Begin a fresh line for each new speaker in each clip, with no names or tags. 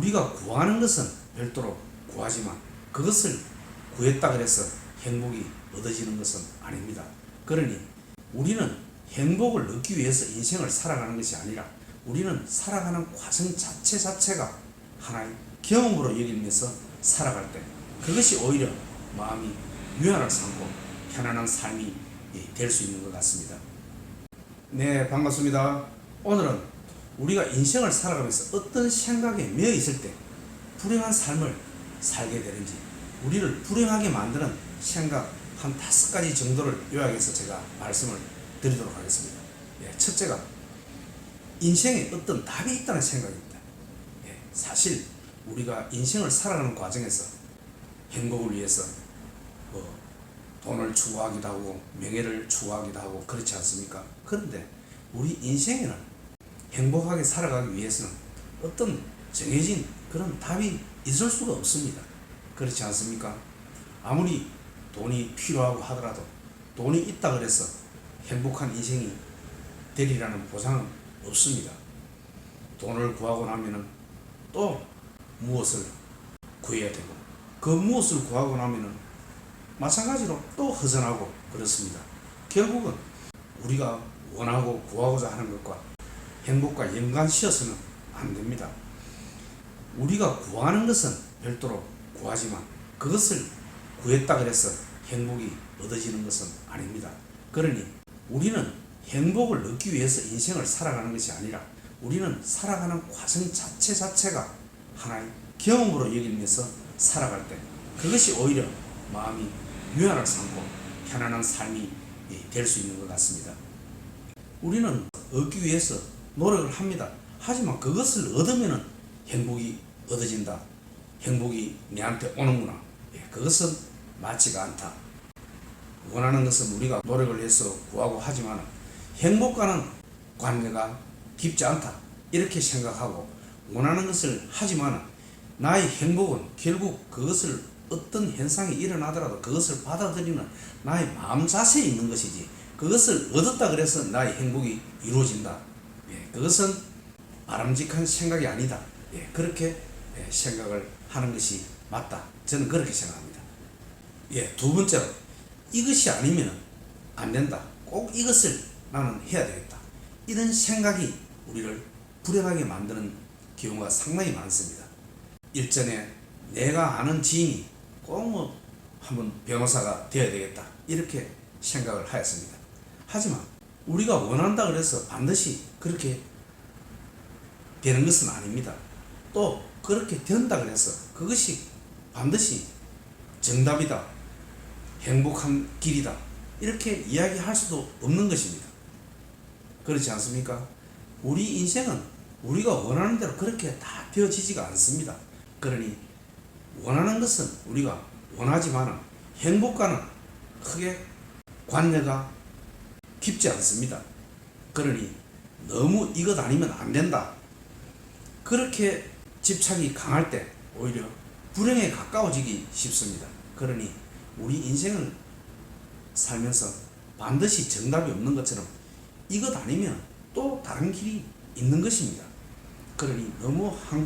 우리가 구하는 것은 별도로 구하지만 그것을 구했다 그래서 행복이 얻어지는 것은 아닙니다. 그러니 우리는 행복을 얻기 위해서 인생을 살아가는 것이 아니라 우리는 살아가는 과정 자체가 하나의 경험으로 여기면서 살아갈 때 그것이 오히려 마음이 유연하게 삼고 편안한 삶이 될 수 있는 것 같습니다. 네, 반갑습니다. 오늘은 우리가 인생을 살아가면서 어떤 생각에 매여 있을 때 불행한 삶을 살게 되는지, 우리를 불행하게 만드는 생각 한 5가지 정도를 요약해서 제가 말씀을 드리도록 하겠습니다. 첫째가 인생에 어떤 답이 있다는 생각입니다. 사실 우리가 인생을 살아가는 과정에서 행복을 위해서 돈을 추구하기도 하고 명예를 추구하기도 하고 그렇지 않습니까? 그런데 우리 인생에는 행복하게 살아가기 위해서는 어떤 정해진 그런 답이 있을 수가 없습니다. 그렇지 않습니까? 아무리 돈이 필요하고 하더라도 돈이 있다 그래서 행복한 인생이 되리라는 보장은 없습니다. 돈을 구하고 나면은 또 무엇을 구해야 되고 그 무엇을 구하고 나면은 마찬가지로 또 허전하고 그렇습니다. 결국은 우리가 원하고 구하고자 하는 것과 행복과 연관시어서는 안 됩니다. 우리가 구하는 것은 별도로 구하지만 그것을 구했다 그래서 행복이 얻어지는 것은 아닙니다. 그러니 우리는 행복을 얻기 위해서 인생을 살아가는 것이 아니라 우리는 살아가는 과정 자체가 하나의 경험으로 여기면서 살아갈 때 그것이 오히려 마음이 유연하게 삼고 편안한 삶이 될 수 있는 것 같습니다. 우리는 얻기 위해서 노력을 합니다. 하지만 그것을 얻으면 행복이 얻어진다. 행복이 내한테 오는구나. 그것은 맞지가 않다. 원하는 것은 우리가 노력을 해서 구하고 하지만 행복과는 관계가 깊지 않다. 이렇게 생각하고 원하는 것을 하지만 나의 행복은 결국 그것을 어떤 현상이 일어나더라도 그것을 받아들이는 나의 마음 자세에 있는 것이지 그것을 얻었다 그래서 나의 행복이 이루어진다. 그것은 바람직한 생각이 아니다. 그렇게 생각을 하는 것이 맞다. 저는 그렇게 생각합니다. 두 번째로 이것이 아니면 안 된다. 꼭 이것을 나는 해야 되겠다. 이런 생각이 우리를 불행하게 만드는 경우가 상당히 많습니다. 일전에 내가 아는 지인이 꼭 한번 변호사가 되어야 되겠다. 이렇게 생각을 하였습니다. 하지만 우리가 원한다 그래서 반드시 그렇게 되는 것은 아닙니다. 또 그렇게 된다 그래서 그것이 반드시 정답이다. 행복한 길이다. 이렇게 이야기할 수도 없는 것입니다. 그렇지 않습니까? 우리 인생은 우리가 원하는 대로 그렇게 다 되어지지가 않습니다. 그러니 원하는 것은 우리가 원하지만 행복과는 크게 관계가 깊지 않습니다. 그러니 너무 이것 아니면 안 된다. 그렇게 집착이 강할 때 오히려 불행에 가까워지기 쉽습니다. 그러니 우리 인생을 살면서 반드시 정답이 없는 것처럼 이것 아니면 또 다른 길이 있는 것입니다. 그러니 너무 한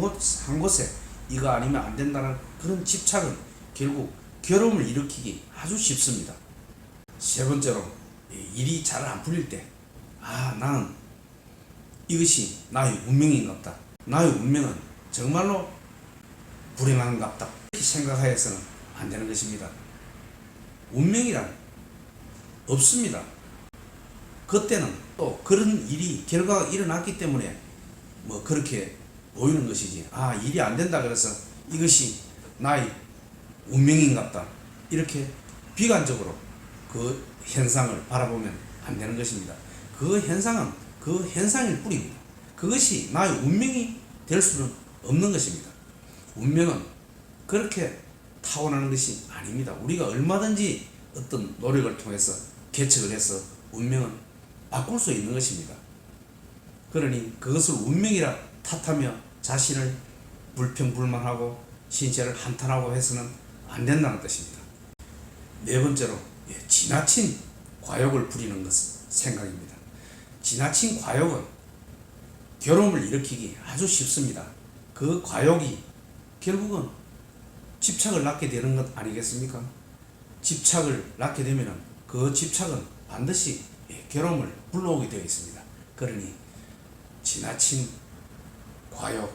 곳에 이거 아니면 안 된다는 그런 집착은 결국 괴로움을 일으키기 아주 쉽습니다. 세 번째로 일이 잘 안 풀릴 때 나는 이것이 나의 운명인갑다. 나의 운명은 정말로 불행한갑다. 이렇게 생각하여서는 안 되는 것입니다. 운명이란 없습니다. 그때는 또 그런 일이 결과가 일어났기 때문에 그렇게 보이는 것이지 일이 안 된다 그래서 이것이 나의 운명인갑다. 이렇게 비관적으로 그 현상을 바라보면 안 되는 것입니다. 그 현상은 그 현상일 뿐입니다. 그것이 나의 운명이 될 수는 없는 것입니다. 운명은 그렇게 타고나는 것이 아닙니다. 우리가 얼마든지 어떤 노력을 통해서 개척을 해서 운명은 바꿀 수 있는 것입니다. 그러니 그것을 운명이라 탓하며 자신을 불평불만하고 신체를 한탄하고 해서는 안 된다는 뜻입니다. 네 번째로 지나친 과욕을 부리는 것은 생각입니다. 지나친 과욕은 괴로움을 일으키기 아주 쉽습니다. 그 과욕이 결국은 집착을 낳게 되는 것 아니겠습니까? 집착을 낳게 되면은 그 집착은 반드시 괴로움을 불러오게 되어 있습니다. 그러니 지나친 과욕,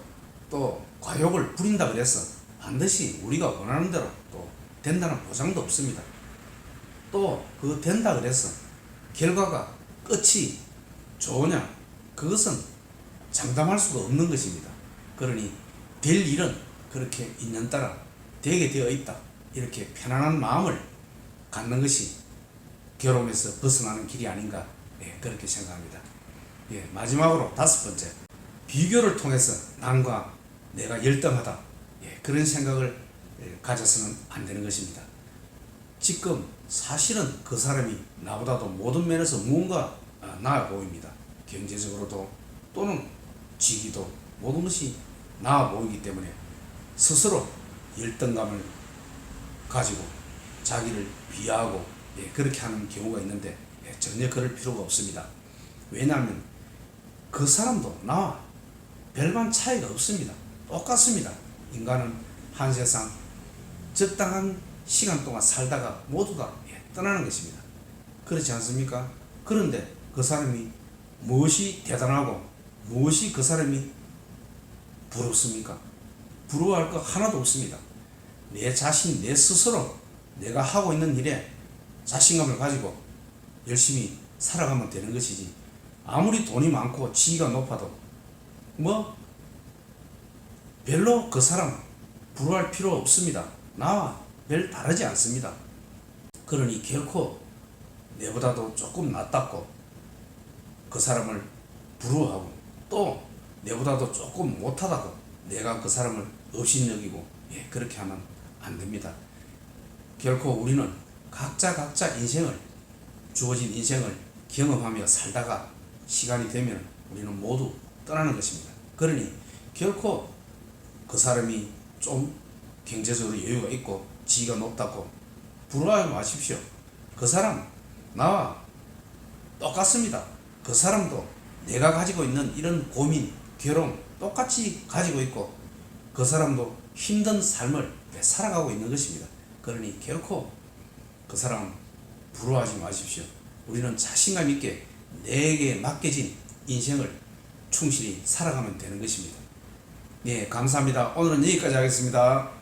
또 과욕을 부린다 그래서 반드시 우리가 원하는 대로 또 된다는 보장도 없습니다. 또 그 된다 그래서 결과가 끝이 좋으냐, 그것은 장담할 수가 없는 것입니다. 그러니 될 일은 그렇게 인연따라 되게 되어 있다, 이렇게 편안한 마음을 갖는 것이 괴로움에서 벗어나는 길이 아닌가, 그렇게 생각합니다. 마지막으로 5번째, 비교를 통해서 남과 내가 열등하다, 그런 생각을 가져서는 안 되는 것입니다. 지금 사실은 그 사람이 나보다도 모든 면에서 무언가 나아 보입니다. 경제적으로도 또는 직위도 모든 것이 나아 보이기 때문에 스스로 열등감을 가지고 자기를 비하하고 그렇게 하는 경우가 있는데 전혀 그럴 필요가 없습니다. 왜냐하면 그 사람도 나와 별반 차이가 없습니다. 똑같습니다. 인간은 한 세상 적당한 시간 동안 살다가 모두 다 떠나는 것입니다. 그렇지 않습니까? 그런데 그 사람이 무엇이 대단하고 무엇이 그 사람이 부럽습니까? 부러워할 거 하나도 없습니다. 내 자신, 내 스스로 내가 하고 있는 일에 자신감을 가지고 열심히 살아가면 되는 것이지, 아무리 돈이 많고 지위가 높아도 별로 그 사람 부러워할 필요 없습니다. 나와 별 다르지 않습니다. 그러니 결코 내보다도 조금 낫다고 그 사람을 부러워하고, 또 내보다도 조금 못하다고 내가 그 사람을 업신여기고 그렇게 하면 안 됩니다. 결코 우리는 각자 인생을, 주어진 인생을 경험하며 살다가 시간이 되면 우리는 모두 떠나는 것입니다. 그러니 결코 그 사람이 좀 경제적으로 여유가 있고 지위가 높다고 부러워하지 마십시오. 그 사람 나와 똑같습니다. 그 사람도 내가 가지고 있는 이런 고민, 괴로움 똑같이 가지고 있고 그 사람도 힘든 삶을 살아가고 있는 것입니다. 그러니 결코 그 사람 부러워하지 마십시오. 우리는 자신감 있게 내게 맡겨진 인생을 충실히 살아가면 되는 것입니다. 감사합니다. 오늘은 여기까지 하겠습니다.